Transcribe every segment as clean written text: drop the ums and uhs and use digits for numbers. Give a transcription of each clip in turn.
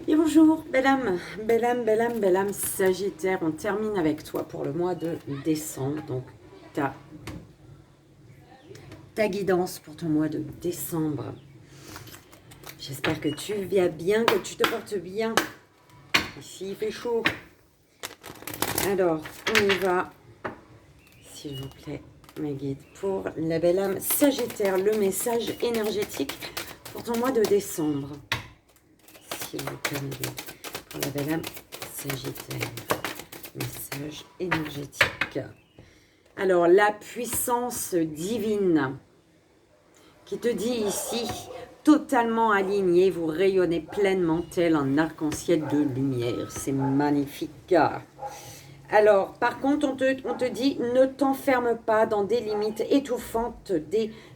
Et bonjour, belle âme, belle âme, belle âme, belle âme Sagittaire. On termine avec toi pour le mois de décembre. Donc, ta guidance pour ton mois de décembre. J'espère que tu vas bien, que tu te portes bien. Ici, il fait chaud. Alors, on y va. S'il vous plaît, mes guides, pour la belle âme Sagittaire, le message énergétique pour ton mois de décembre. S'il vous plaît, mes guides, pour la belle âme Sagittaire, message énergétique. Alors, la puissance divine qui te dit ici, totalement aligné, vous rayonnez pleinement tel un arc-en-ciel de lumière. C'est magnifique. Alors, par contre, on te dit, ne t'enferme pas dans des limites étouffantes,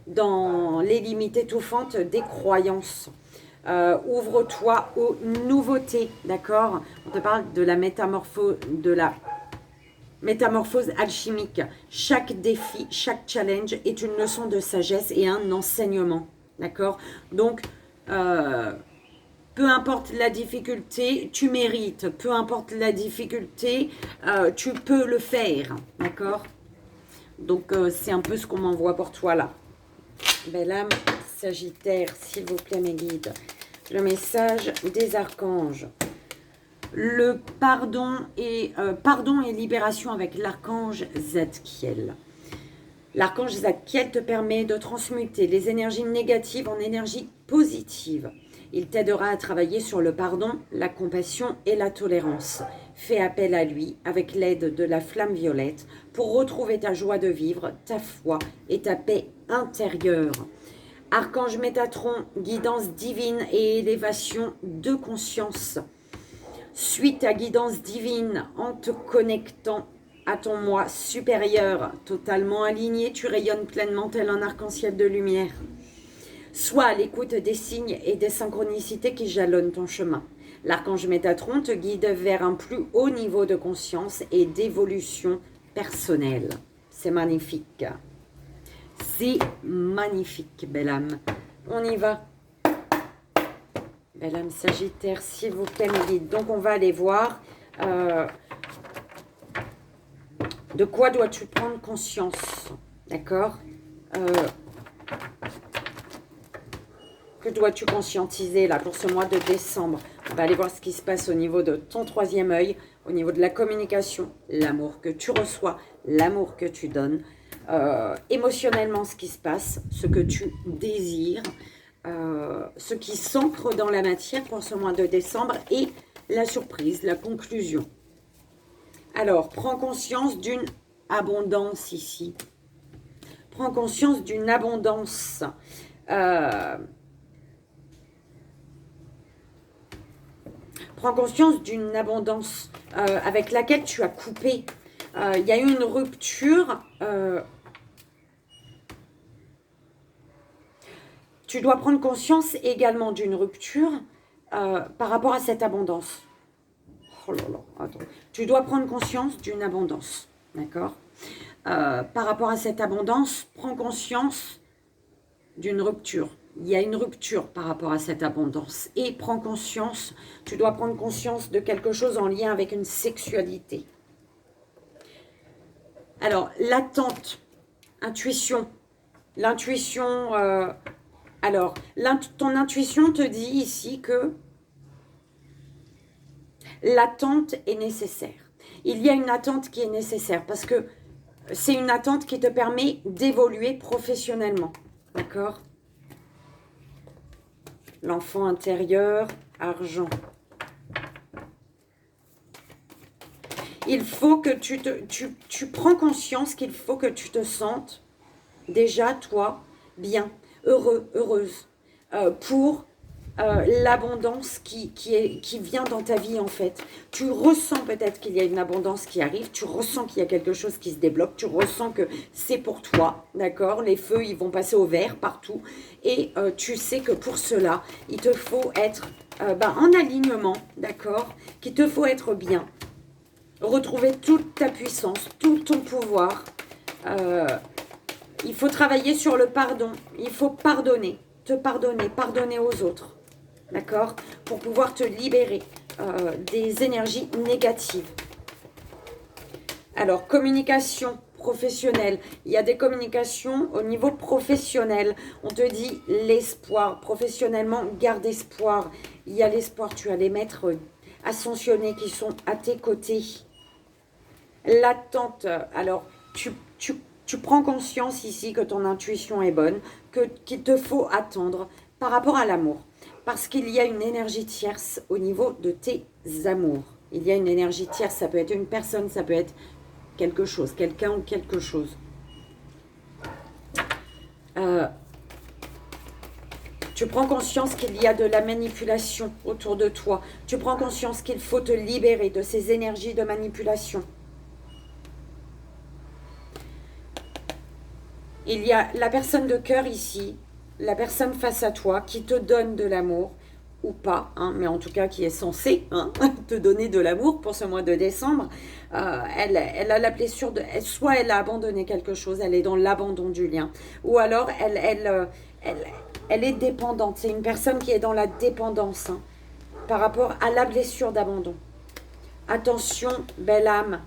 dans les limites étouffantes des croyances. Ouvre-toi aux nouveautés, d'accord? On te parle de la métamorphose alchimique. Chaque défi, chaque challenge est une leçon de sagesse et un enseignement, d'accord? Donc, peu importe la difficulté, tu mérites. Peu importe la difficulté, tu peux le faire, d'accord? Donc, c'est un peu ce qu'on m'envoie pour toi là. Belle âme Sagittaire, s'il vous plaît, mes guides. Le message des archanges. Le pardon et libération avec l'archange Zadkiel. L'archange Zadkiel te permet de transmuter les énergies négatives en énergies positives. Il t'aidera à travailler sur le pardon, la compassion et la tolérance. Fais appel à lui avec l'aide de la flamme violette pour retrouver ta joie de vivre, ta foi et ta paix intérieure. Archange Métatron, guidance divine et élévation de conscience. Suis ta guidance divine en te connectant à ton moi supérieur. Totalement aligné, tu rayonnes pleinement tel un arc-en-ciel de lumière. Sois à l'écoute des signes et des synchronicités qui jalonnent ton chemin. L'archange Métatron te guide vers un plus haut niveau de conscience et d'évolution personnelle. C'est magnifique. C'est magnifique, belle âme. On y va. Belle âme Sagittaire, s'il vous plaît, mes guides. Donc, on va aller voir de quoi dois-tu prendre conscience. D'accord? Que dois-tu conscientiser là pour ce mois de décembre? On va aller voir ce qui se passe au niveau de ton troisième œil, au niveau de la communication, l'amour que tu reçois, l'amour que tu donnes, émotionnellement ce qui se passe, ce que tu désires, ce qui s'ancre dans la matière pour ce mois de décembre et la surprise, la conclusion. Alors, prends conscience d'une abondance ici. Prends conscience d'une abondance. Prends conscience d'une abondance avec laquelle tu as coupé. Il y a eu une rupture. Tu dois prendre conscience également d'une rupture par rapport à cette abondance. Oh là là, attends. Tu dois prendre conscience d'une abondance, d'accord? Par rapport à cette abondance, prends conscience d'une rupture. Il y a une rupture par rapport à cette abondance. Et prends conscience, tu dois prendre conscience de quelque chose en lien avec une sexualité. Alors, l'attente, intuition. L'intuition, alors, ton intuition te dit ici que l'attente est nécessaire. Il y a une attente qui est nécessaire parce que c'est une attente qui te permet d'évoluer professionnellement. D'accord? L'enfant intérieur, argent. Il faut que tu prends conscience qu'il faut que tu te sentes déjà, toi, bien, heureux, heureuse, pour l'abondance qui vient dans ta vie en fait. Tu ressens peut-être qu'il y a une abondance qui arrive, tu ressens qu'il y a quelque chose qui se débloque, tu ressens que c'est pour toi, d'accord? Les feux, ils vont passer au vert partout et tu sais que pour cela, il te faut être en alignement, d'accord? Qu'il te faut être bien, retrouver toute ta puissance, tout ton pouvoir. Il faut travailler sur le pardon, il faut pardonner, te pardonner, pardonner aux autres. d'accord? Pour pouvoir te libérer des énergies négatives. Alors, communication professionnelle. Il y a des communications au niveau professionnel. On te dit l'espoir. Professionnellement, garde espoir. Il y a l'espoir. Tu as les maîtres ascensionnés qui sont à tes côtés. L'attente. Alors, tu prends conscience ici que ton intuition est bonne, qu'il te faut attendre par rapport à l'amour. Parce qu'il y a une énergie tierce au niveau de tes amours. Il y a une énergie tierce. Ça peut être une personne, ça peut être quelque chose, quelqu'un ou quelque chose. Tu prends conscience qu'il y a de la manipulation autour de toi. Tu prends conscience qu'il faut te libérer de ces énergies de manipulation. Il y a la personne de cœur ici, la personne face à toi qui te donne de l'amour, ou pas, hein, mais en tout cas qui est censée te donner de l'amour pour ce mois de décembre. Elle a la blessure de... Soit elle a abandonné quelque chose, elle est dans l'abandon du lien, ou alors elle est dépendante. C'est une personne qui est dans la dépendance par rapport à la blessure d'abandon. Attention, belle âme,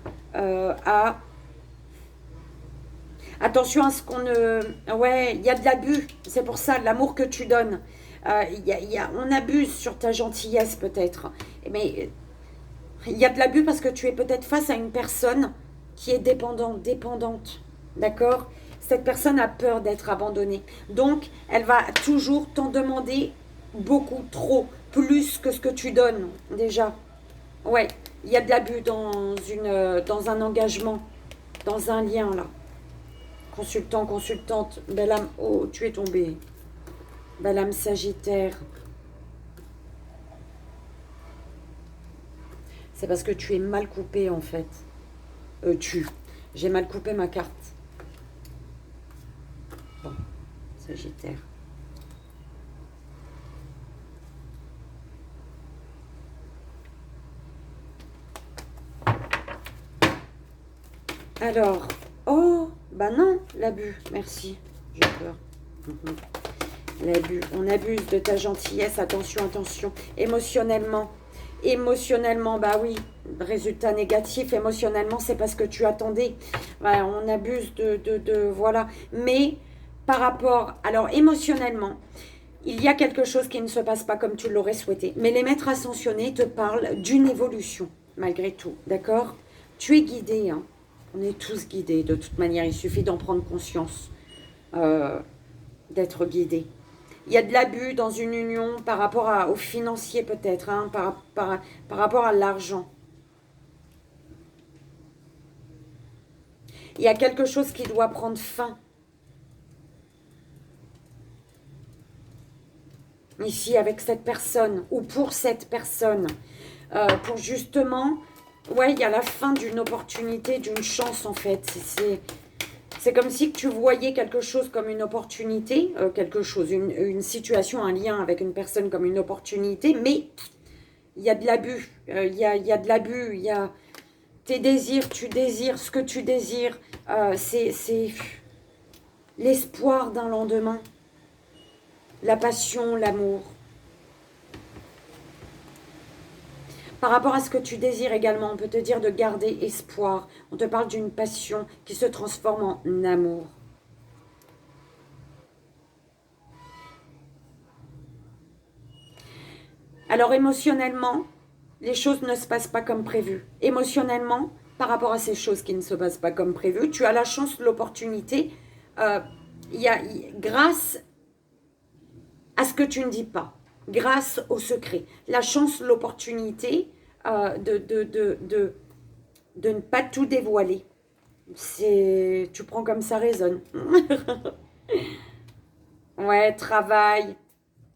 attention à ce qu'on ne... Ouais, il y a de l'abus. C'est pour ça, l'amour que tu donnes. On abuse sur ta gentillesse peut-être. Mais il y a de l'abus parce que tu es peut-être face à une personne qui est dépendante. D'accord? Cette personne a peur d'être abandonnée. Donc, elle va toujours t'en demander beaucoup, trop, plus que ce que tu donnes déjà. Ouais, il y a de l'abus dans un engagement, dans un lien là. Consultant, consultante, belle âme. Oh, tu es tombé. Belle âme Sagittaire. C'est parce que tu es mal coupé en fait. J'ai mal coupé ma carte. Bon, Sagittaire. Alors, oh, bah non, l'abus, merci. J'ai peur. L'abus, on abuse de ta gentillesse, attention, attention. Émotionnellement, bah oui, résultat négatif, émotionnellement, c'est parce que tu attendais. Ouais, on abuse voilà. Mais par rapport, alors émotionnellement, il y a quelque chose qui ne se passe pas comme tu l'aurais souhaité. Mais les maîtres ascensionnés te parlent d'une évolution, malgré tout, d'accord? Tu es guidé, hein. On est tous guidés, de toute manière, il suffit d'en prendre conscience, d'être guidé. Il y a de l'abus dans une union par rapport au financier peut-être, hein, par rapport à l'argent. Il y a quelque chose qui doit prendre fin. Ici, avec cette personne, ou pour cette personne. Pour justement... Ouais, il y a la fin d'une opportunité, d'une chance en fait. C'est comme si tu voyais quelque chose comme une opportunité, une situation, un lien avec une personne comme une opportunité, mais il y a de l'abus, il y a de l'abus, il y a tes désirs, tu désires ce que tu désires, c'est l'espoir d'un lendemain, la passion, l'amour. Par rapport à ce que tu désires également, on peut te dire de garder espoir. On te parle d'une passion qui se transforme en amour. Alors émotionnellement, les choses ne se passent pas comme prévu. Émotionnellement, par rapport à ces choses qui ne se passent pas comme prévu, tu as la chance, l'opportunité, grâce à ce que tu ne dis pas, grâce au secret, la chance, l'opportunité de ne pas tout dévoiler. Tu prends comme ça résonne. Ouais, travail.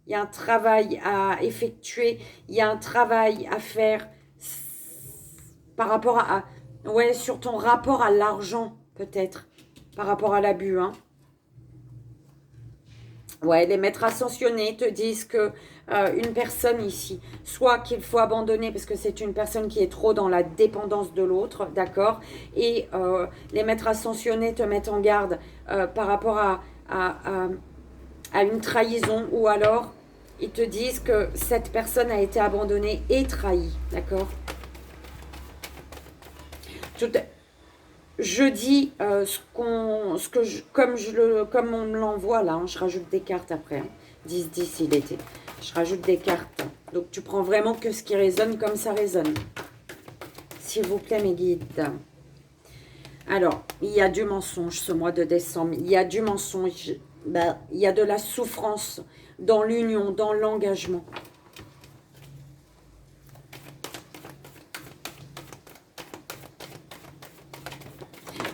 Il y a un travail à effectuer. Il y a un travail à faire par rapport ouais, sur ton rapport à l'argent, peut-être. Par rapport à l'abus, hein. Ouais, les maîtres ascensionnés te disent que une personne ici, soit qu'il faut abandonner parce que c'est une personne qui est trop dans la dépendance de l'autre, d'accord? Et les maîtres ascensionnés te mettent en garde par rapport à une trahison, ou alors Ils te disent que cette personne a été abandonnée et trahie, d'accord? Je dis comme on me l'envoie là, hein, je rajoute des cartes après. Hein. 10-10 il était. Je rajoute des cartes. Donc tu prends vraiment que ce qui résonne comme ça résonne. S'il vous plaît mes guides. Alors, il y a du mensonge ce mois de décembre. Il y a du mensonge. Ben, il y a de la souffrance dans l'union, dans l'engagement.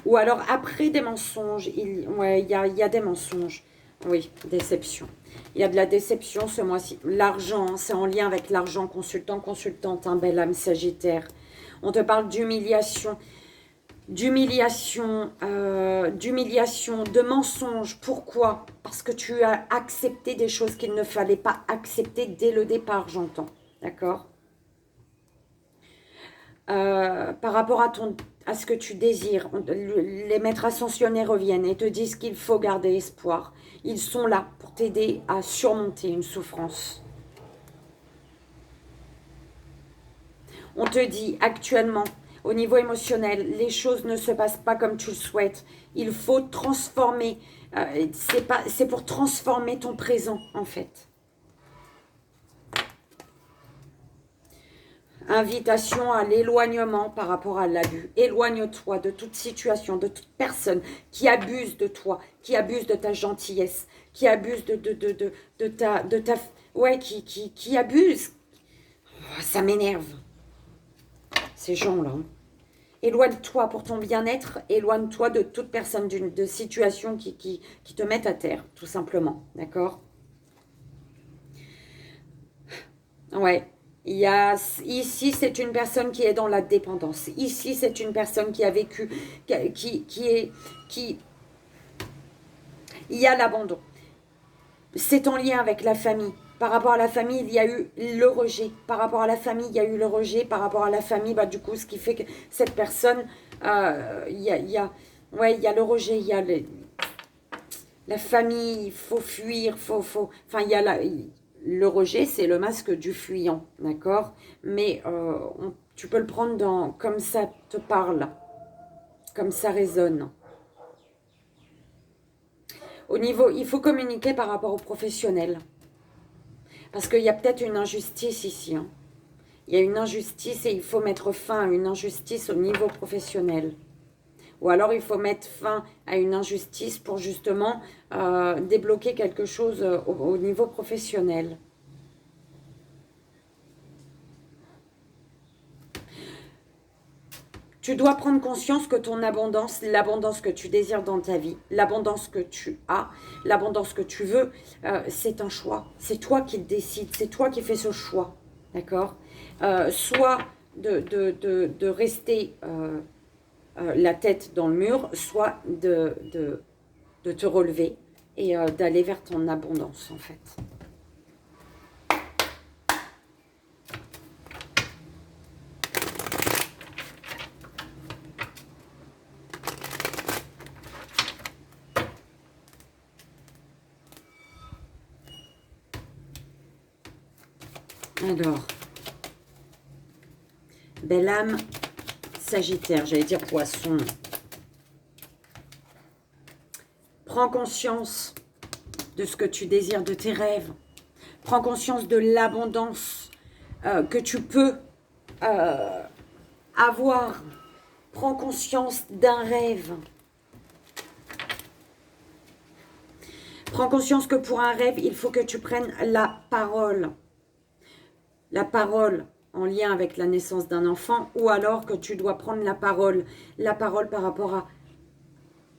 Ou alors, après des mensonges, ouais, il y a des mensonges. Oui, déception. Il y a de la déception ce mois-ci. L'argent, c'est en lien avec l'argent. Consultant, consultante, un bel âme sagittaire. On te parle d'humiliation. D'humiliation, de mensonges. Pourquoi? Parce que tu as accepté des choses qu'il ne fallait pas accepter dès le départ, j'entends. D'accord? Par rapport à ce que tu désires, les maîtres ascensionnés reviennent et te disent qu'il faut garder espoir. Ils sont là pour t'aider à surmonter une souffrance. On te dit actuellement, au niveau émotionnel, les choses ne se passent pas comme tu le souhaites. Il faut transformer. C'est pour transformer ton présent, en fait. Invitation à l'éloignement par rapport à l'abus. Éloigne-toi de toute situation, de toute personne qui abuse de toi, qui abuse de ta gentillesse, qui abuse ouais, qui abuse. Oh, ça m'énerve. Ces gens-là. Éloigne-toi pour ton bien-être, éloigne-toi de toute personne, de situation qui te mette à terre, tout simplement. D'accord? Ouais. Ici, c'est une personne qui est dans la dépendance. Ici, c'est une personne qui a vécu, il y a l'abandon. C'est en lien avec la famille. Par rapport à la famille, il y a eu le rejet. Par rapport à la famille, il y a eu le rejet. Par rapport à la famille, bah, du coup, ce qui fait que cette personne, ouais, il y a le rejet, il y a la famille, il faut fuir, enfin, il y a le rejet, c'est le masque du fuyant, d'accord? Mais tu peux le prendre comme ça te parle, comme ça résonne. Au niveau, il faut communiquer par rapport aux professionnels. Parce qu'il y a peut-être une injustice ici. Hein. Il y a une injustice et il faut mettre fin à une injustice au niveau professionnel. Ou alors il faut mettre fin à une injustice pour justement débloquer quelque chose au niveau professionnel. Tu dois prendre conscience que ton abondance, l'abondance que tu désires dans ta vie, l'abondance que tu as, l'abondance que tu veux, c'est un choix. C'est toi qui le décides, c'est toi qui fais ce choix. D'accord? Soit de rester la tête dans le mur, soit de te relever et d'aller vers ton abondance, en fait. Alors, belle âme sagittaire, j'allais dire poisson. Prends conscience de ce que tu désires, de tes rêves. Prends conscience de l'abondance que tu peux avoir. Prends conscience d'un rêve. Prends conscience que pour un rêve, il faut que tu prennes la parole. La parole en lien avec la naissance d'un enfant, ou alors que tu dois prendre la parole par rapport à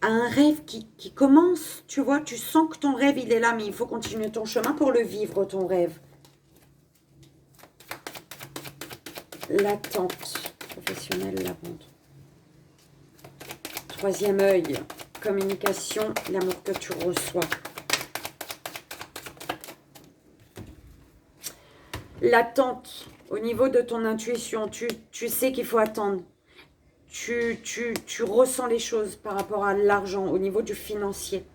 un rêve qui commence, tu vois, tu sens que ton rêve, il est là, mais il faut continuer ton chemin pour le vivre, ton rêve. L'attente professionnelle, la vente. Troisième œil, communication, l'amour que tu reçois. L'attente, au niveau de ton intuition, tu sais qu'il faut attendre. Tu ressens les choses par rapport à l'argent, au niveau du financier.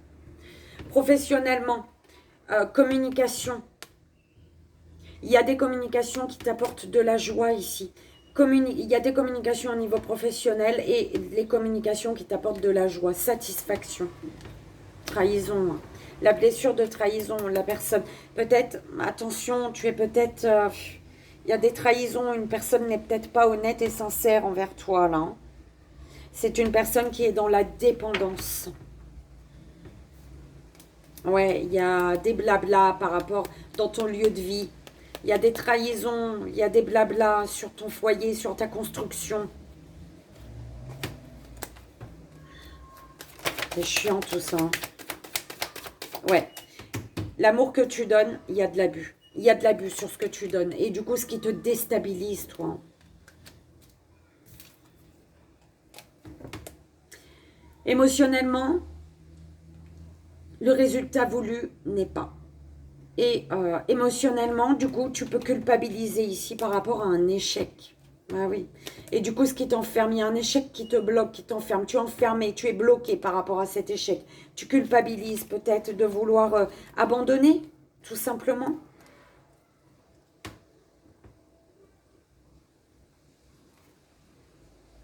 Professionnellement, communication. Il y a des communications qui t'apportent de la joie ici. Il y a des communications au niveau professionnel et les communications qui t'apportent de la joie, satisfaction. Trahison. La blessure de trahison, la personne. Peut-être, attention, tu es peut-être... il y a des trahisons, une personne n'est peut-être pas honnête et sincère envers toi, là. Hein. C'est une personne qui est dans la dépendance. Ouais, il y a des blablas par rapport dans ton lieu de vie. Il y a des trahisons, il y a des blablas sur ton foyer, sur ta construction. C'est chiant tout ça. Hein. Ouais. L'amour que tu donnes, il y a de l'abus. Il y a de l'abus sur ce que tu donnes. Et du coup, ce qui te déstabilise, toi. Émotionnellement, le résultat voulu n'est pas. Et émotionnellement, du coup, tu peux culpabiliser ici par rapport à un échec. Ah oui. Et du coup, ce qui t'enferme, il y a un échec qui te bloque, qui t'enferme. Tu es enfermé, tu es bloqué par rapport à cet échec. Tu culpabilises peut-être de vouloir abandonner, tout simplement.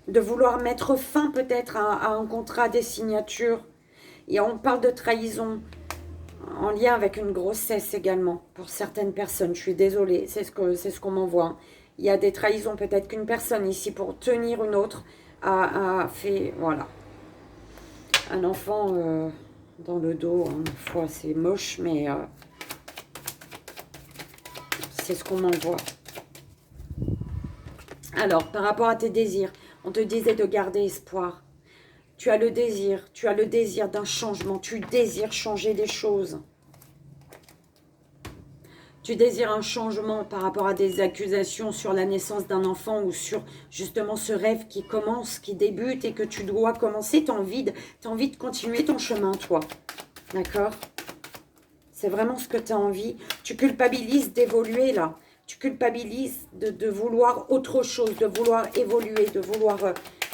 De vouloir mettre fin peut-être à un contrat, des signatures. Et on parle de trahison en lien avec une grossesse également, pour certaines personnes. Je suis désolée, c'est ce qu'on m'envoie. Il y a des trahisons, peut-être qu'une personne ici, pour tenir une autre, a fait, voilà, un enfant dans le dos. Hein. Une fois, c'est moche, mais c'est ce qu'on m'envoie. Alors, par rapport à tes désirs, on te disait de garder espoir. Tu as le désir d'un changement, tu désires changer les choses. Tu désires un changement par rapport à des accusations sur la naissance d'un enfant ou sur justement ce rêve qui commence, qui débute et que tu dois commencer. Tu as envie de continuer ton chemin, toi. D'accord? C'est vraiment ce que tu as envie. Tu culpabilises d'évoluer là. Tu culpabilises de vouloir autre chose, de vouloir évoluer, de vouloir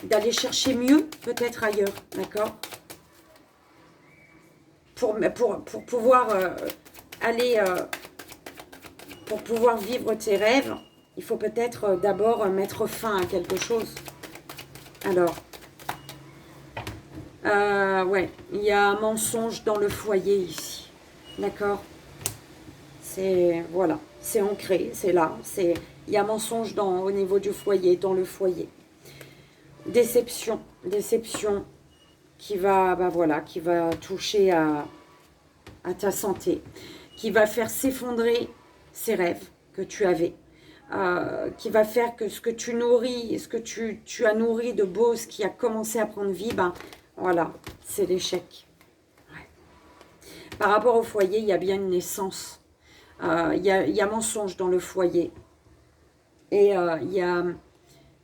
d'aller chercher mieux peut-être ailleurs. D'accord? Pour pouvoir aller... pour pouvoir vivre tes rêves, il faut peut-être d'abord mettre fin à quelque chose. Alors, ouais, il y a un mensonge dans le foyer ici. D'accord? C'est, voilà, c'est ancré, c'est là. Il y a un mensonge au niveau du foyer, dans le foyer. Déception qui va, voilà, qui va toucher à ta santé, qui va faire s'effondrer ces rêves que tu avais, qui va faire que ce que tu nourris, ce que tu as nourri de beau, ce qui a commencé à prendre vie, ben voilà, c'est l'échec. Ouais. Par rapport au foyer, il y a bien une naissance. Il y a mensonge dans le foyer. Et il y a,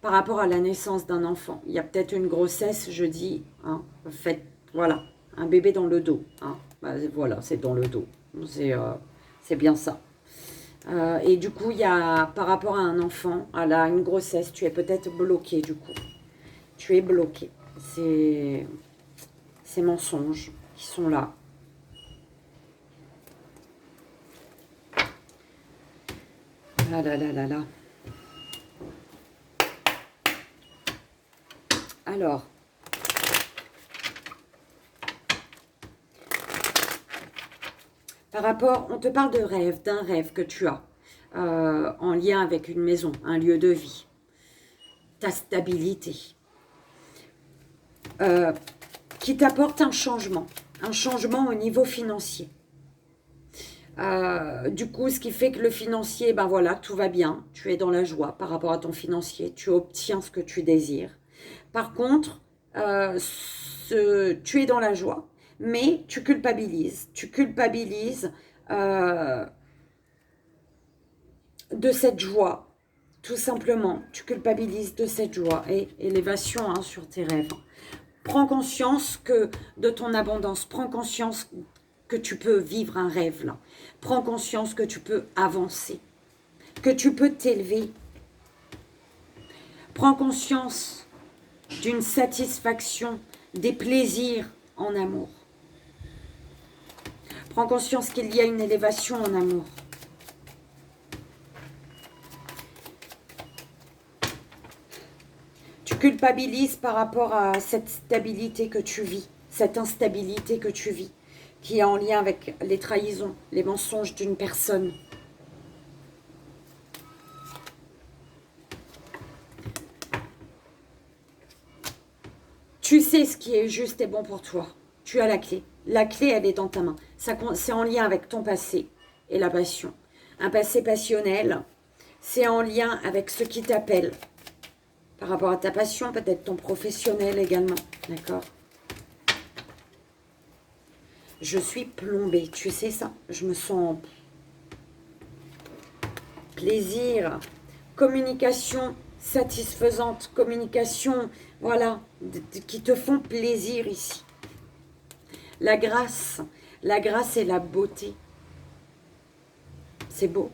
par rapport à la naissance d'un enfant, il y a peut-être une grossesse, je dis, hein, faites, voilà, un bébé dans le dos. Hein, ben, voilà, c'est dans le dos. C'est bien ça. Et du coup, il y a, par rapport à un enfant, à une grossesse, tu es peut-être bloqué du coup. Tu es bloqué. C'est ces mensonges qui sont là. Ah là là là là. Alors. Par rapport, on te parle de rêve, d'un rêve que tu as en lien avec une maison, un lieu de vie, ta stabilité, qui t'apporte un changement au niveau financier. Du coup, ce qui fait que le financier, ben voilà, tout va bien, tu es dans la joie par rapport à ton financier, tu obtiens ce que tu désires. Par contre, tu es dans la joie, mais tu culpabilises de cette joie, tout simplement. Tu culpabilises de cette joie et élévation hein, sur tes rêves. Prends conscience de ton abondance, prends conscience que tu peux vivre un rêve là. Prends conscience que tu peux avancer, que tu peux t'élever. Prends conscience d'une satisfaction, des plaisirs en amour. Prends conscience qu'il y a une élévation en amour. culpabilises par rapport à cette stabilité que tu vis, cette instabilité que tu vis, qui est en lien avec les trahisons, les mensonges d'une personne. Tu sais ce qui est juste et bon pour toi. Tu as la clé. La clé, elle est dans ta main. C'est en lien avec ton passé et la passion. Un passé passionnel, c'est en lien avec ce qui t'appelle. Par rapport à ta passion, peut-être ton professionnel également. D'accord? Je suis plombée. Tu sais ça? Je me sens plaisir, communication satisfaisante, communication, voilà, qui te font plaisir ici. La grâce et la beauté. C'est beau.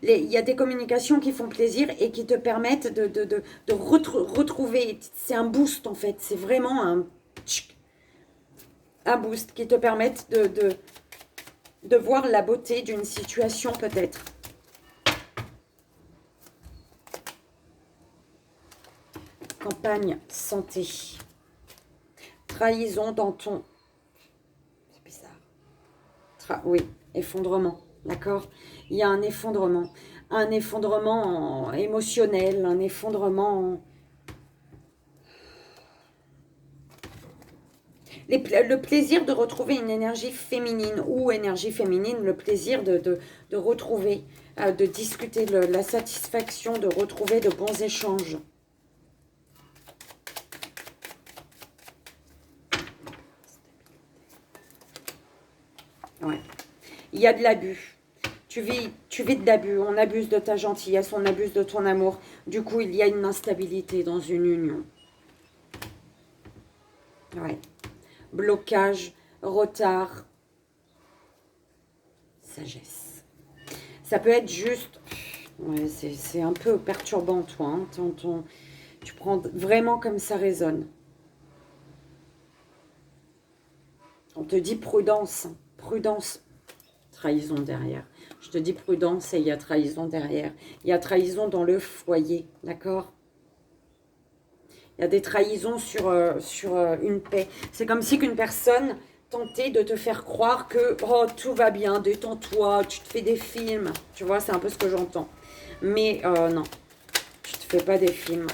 Il y a des communications qui font plaisir et qui te permettent de retrouver. C'est un boost en fait. C'est vraiment un boost qui te permettent de voir la beauté d'une situation peut-être. Campagne santé. Trahison dans ton... C'est bizarre. Oui, effondrement. D'accord? Il y a un effondrement émotionnel, un effondrement... Le plaisir de retrouver une énergie féminine ou énergie féminine, le plaisir de retrouver, de discuter, la satisfaction de retrouver de bons échanges. Ouais. Il y a de l'abus. Tu vis de l'abus. On abuse de ta gentillesse, on abuse de ton amour. Du coup, il y a une instabilité dans une union. Ouais. Blocage, retard, sagesse. Ça peut être juste... Ouais, c'est un peu perturbant, toi. Hein, tu prends vraiment comme ça résonne. On te dit prudence. Prudence. Trahison derrière. Je te dis prudence et il y a trahison derrière. Il y a trahison dans le foyer, d'accord? Il y a des trahisons sur une paix. C'est comme si qu'une personne tentait de te faire croire que oh, tout va bien, détends-toi, tu te fais des films. Tu vois, c'est un peu ce que j'entends. Mais non, tu te fais pas des films.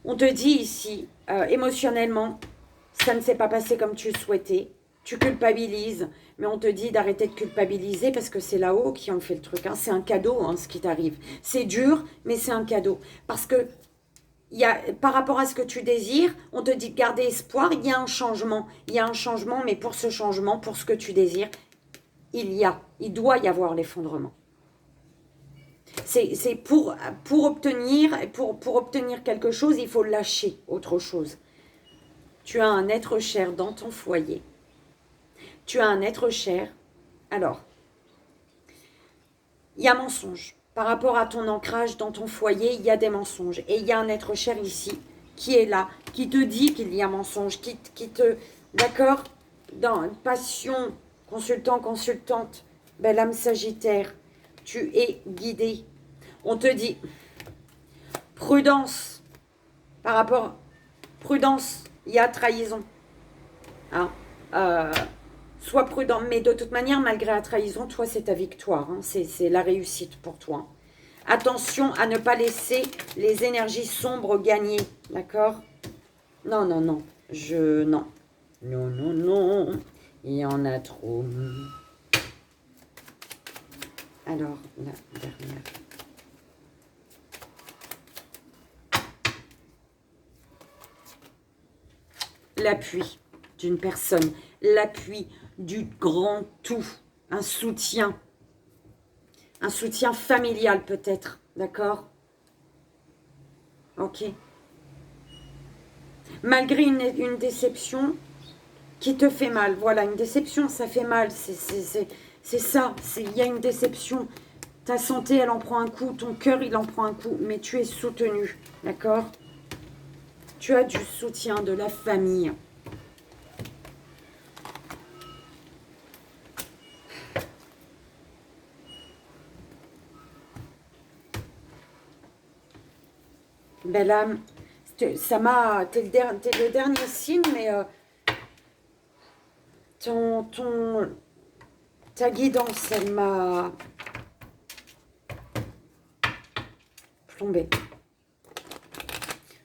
On te dit ici, émotionnellement, ça ne s'est pas passé comme tu le souhaitais. Tu culpabilises, mais on te dit d'arrêter de culpabiliser parce que c'est là-haut qui ont fait le truc. Hein. C'est un cadeau, hein, ce qui t'arrive. C'est dur, mais c'est un cadeau. Parce que par rapport à ce que tu désires, on te dit de garder espoir, il y a un changement. Il y a un changement, mais pour ce changement, pour ce que tu désires, il doit y avoir l'effondrement. C'est pour obtenir quelque chose, il faut lâcher autre chose. Tu as un être cher dans ton foyer. Tu as un être cher. Alors, il y a mensonge. Par rapport à ton ancrage dans ton foyer, il y a des mensonges. Et il y a un être cher ici qui est là, qui te dit qu'il y a mensonge, qui te... D'accord? Dans passion, consultant, consultante, belle âme sagittaire, tu es guidé. On te dit prudence. Par rapport... Prudence, il y a trahison. Hein? Sois prudent, mais de toute manière, malgré la trahison, toi, c'est ta victoire. Hein. C'est la réussite pour toi. Attention à ne pas laisser les énergies sombres gagner. D'accord? Non, non, non. Non. Non, non, non. Il y en a trop. Alors, la dernière. L'appui d'une personne. L'appui du grand tout. Un soutien. Un soutien familial peut-être. D'accord? Ok. Malgré une déception qui te fait mal. Voilà, une déception, ça fait mal. C'est ça. Il y a une déception. Ta santé, elle en prend un coup. Ton cœur, il en prend un coup. Mais tu es soutenu. D'accord? Tu as du soutien de la famille. Belle âme, ça m'a... T'es le dernier signe, mais ta guidance, elle m'a plombé.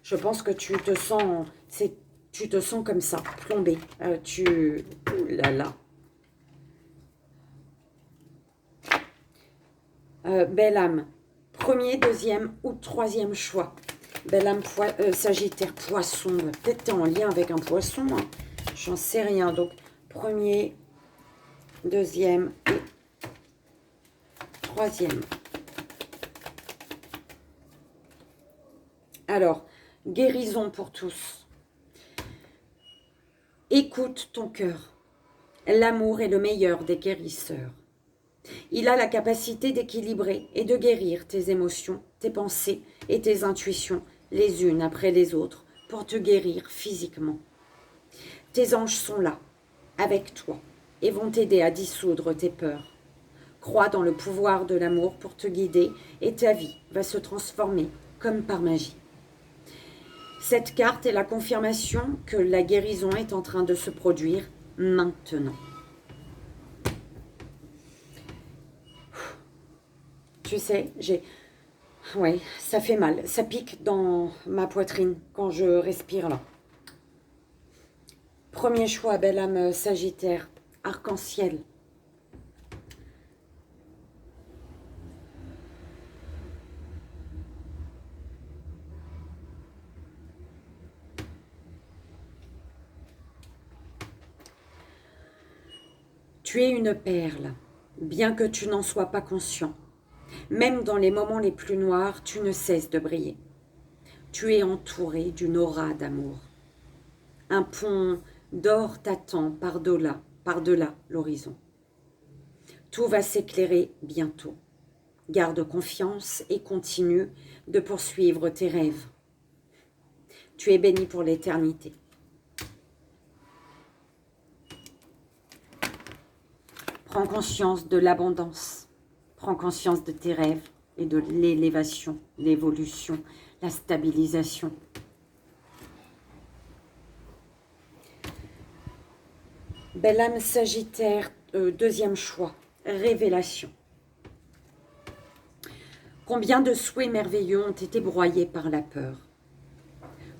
Je pense que tu te sens... Tu te sens comme ça, plombé. Ouh là là. Belle âme, premier, deuxième ou troisième choix. Belle âme, Sagittaire, poisson. Peut-être tu es en lien avec un poisson. Hein. J'en sais rien. Donc, premier, deuxième et troisième. Alors, guérison pour tous. Écoute ton cœur. L'amour est le meilleur des guérisseurs. Il a la capacité d'équilibrer et de guérir tes émotions, tes pensées et tes intuitions, les unes après les autres, pour te guérir physiquement. Tes anges sont là, avec toi, et vont t'aider à dissoudre tes peurs. Crois dans le pouvoir de l'amour pour te guider, et ta vie va se transformer comme par magie. Cette carte est la confirmation que la guérison est en train de se produire maintenant. Tu sais, ouais, ça fait mal. Ça pique dans ma poitrine quand je respire là. Premier choix, belle âme Sagittaire, arc-en-ciel. Tu es une perle, bien que tu n'en sois pas conscient. Même dans les moments les plus noirs, tu ne cesses de briller. Tu es entouré d'une aura d'amour. Un pont d'or t'attend par-delà l'horizon. Tout va s'éclairer bientôt. Garde confiance et continue de poursuivre tes rêves. Tu es béni pour l'éternité. Prends conscience de l'abondance. Prends conscience de tes rêves et de l'élévation, l'évolution, la stabilisation. Belle âme Sagittaire, deuxième choix, révélation. Combien de souhaits merveilleux ont été broyés par la peur?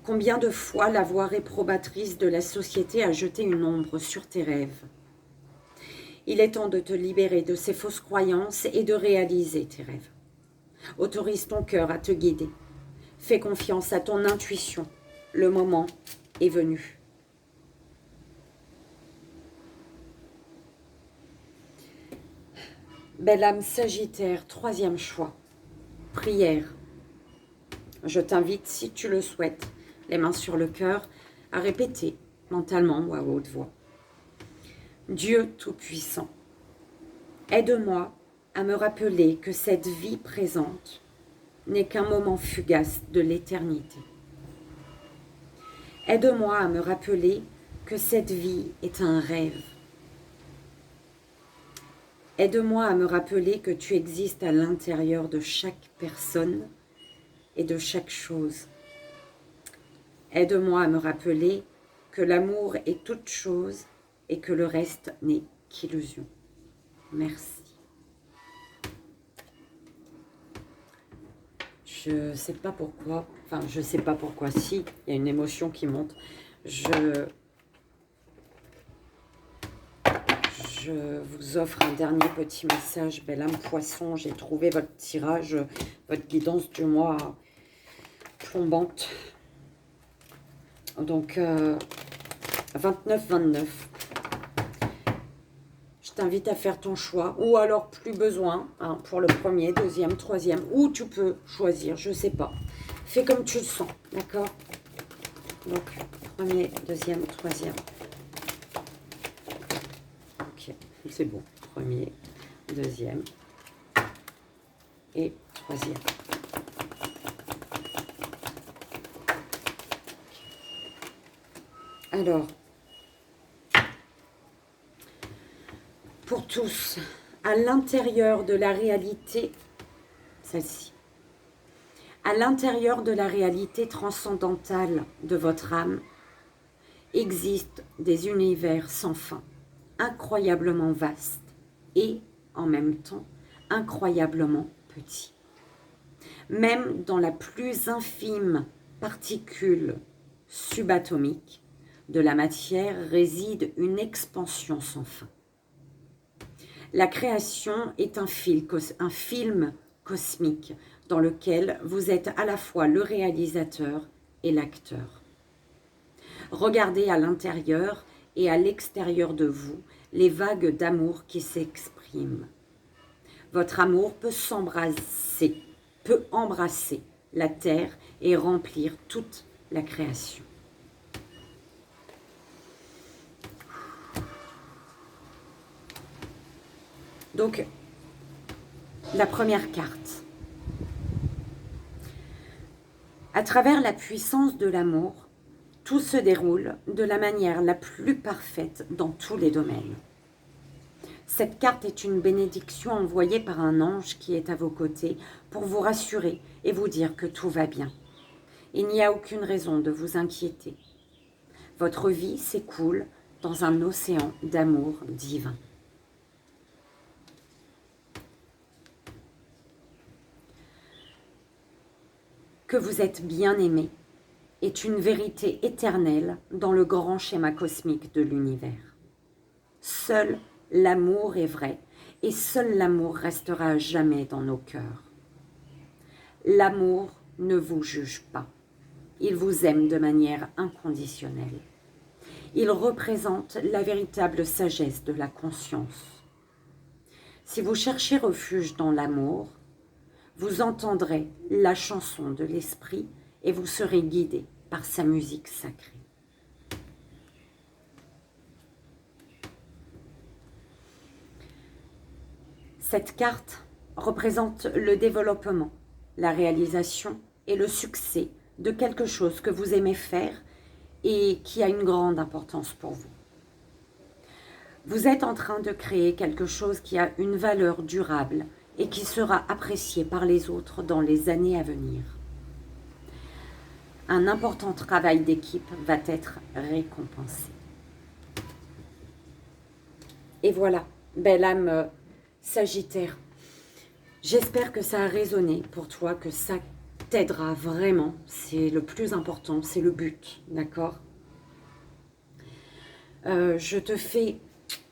Combien de fois la voix réprobatrice de la société a jeté une ombre sur tes rêves? Il est temps de te libérer de ces fausses croyances et de réaliser tes rêves. Autorise ton cœur à te guider. Fais confiance à ton intuition. Le moment est venu. Belle âme Sagittaire, troisième choix. Prière. Je t'invite, si tu le souhaites, les mains sur le cœur, à répéter mentalement ou à haute voix. Dieu Tout-Puissant, aide-moi à me rappeler que cette vie présente n'est qu'un moment fugace de l'éternité. Aide-moi à me rappeler que cette vie est un rêve. Aide-moi à me rappeler que tu existes à l'intérieur de chaque personne et de chaque chose. Aide-moi à me rappeler que l'amour est toute chose et que le reste n'est qu'illusion. Merci. Je sais pas pourquoi, enfin je sais pas pourquoi, si, il y a une émotion qui monte. Je vous offre un dernier petit message, belle âme poisson. J'ai trouvé votre tirage, votre guidance du mois plombante. Donc, 29-29. Je t'invite à faire ton choix. Ou alors, plus besoin, hein, pour le premier, deuxième, troisième. Ou tu peux choisir, je sais pas. Fais comme tu le sens, d'accord? Donc, premier, deuxième, troisième. Ok, c'est bon. Premier, deuxième et troisième. Alors, pour tous, à l'intérieur de la réalité, celle-ci, À l'intérieur de la réalité transcendantale de votre âme, existent des univers sans fin, incroyablement vastes et, en même temps, incroyablement petits. Même dans la plus infime particule subatomique de la matière réside une expansion sans fin. La création est un film cosmique dans lequel vous êtes à la fois le réalisateur et l'acteur. Regardez à l'intérieur et à l'extérieur de vous les vagues d'amour qui s'expriment. Votre amour peut embrasser la terre et remplir toute la création. Donc, la première carte. À travers la puissance de l'amour, tout se déroule de la manière la plus parfaite dans tous les domaines. Cette carte est une bénédiction envoyée par un ange qui est à vos côtés pour vous rassurer et vous dire que tout va bien. Il n'y a aucune raison de vous inquiéter. Votre vie s'écoule dans un océan d'amour divin. Que vous êtes bien aimé est une vérité éternelle dans le grand schéma cosmique de l'univers. Seul l'amour est vrai et seul l'amour restera à jamais dans nos cœurs. L'amour ne vous juge pas. Il vous aime de manière inconditionnelle. Il représente la véritable sagesse de la conscience. Si vous cherchez refuge dans l'amour, vous entendrez la chanson de l'esprit et vous serez guidé par sa musique sacrée. Cette carte représente le développement, la réalisation et le succès de quelque chose que vous aimez faire et qui a une grande importance pour vous. Vous êtes en train de créer quelque chose qui a une valeur durable et qui sera apprécié par les autres dans les années à venir. Un important travail d'équipe va être récompensé. Et voilà, belle âme Sagittaire. J'espère que ça a résonné pour toi, que ça t'aidera vraiment. C'est le plus important, c'est le but, d'accord ? Je te fais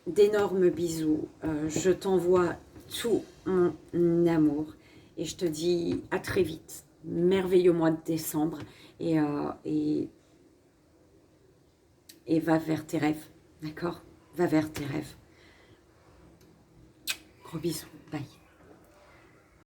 d'énormes bisous. Je t'envoie tout mon amour. Et je te dis à très vite. Merveilleux mois de décembre. Et va vers tes rêves. D'accord ? Va vers tes rêves. Gros bisous. Bye.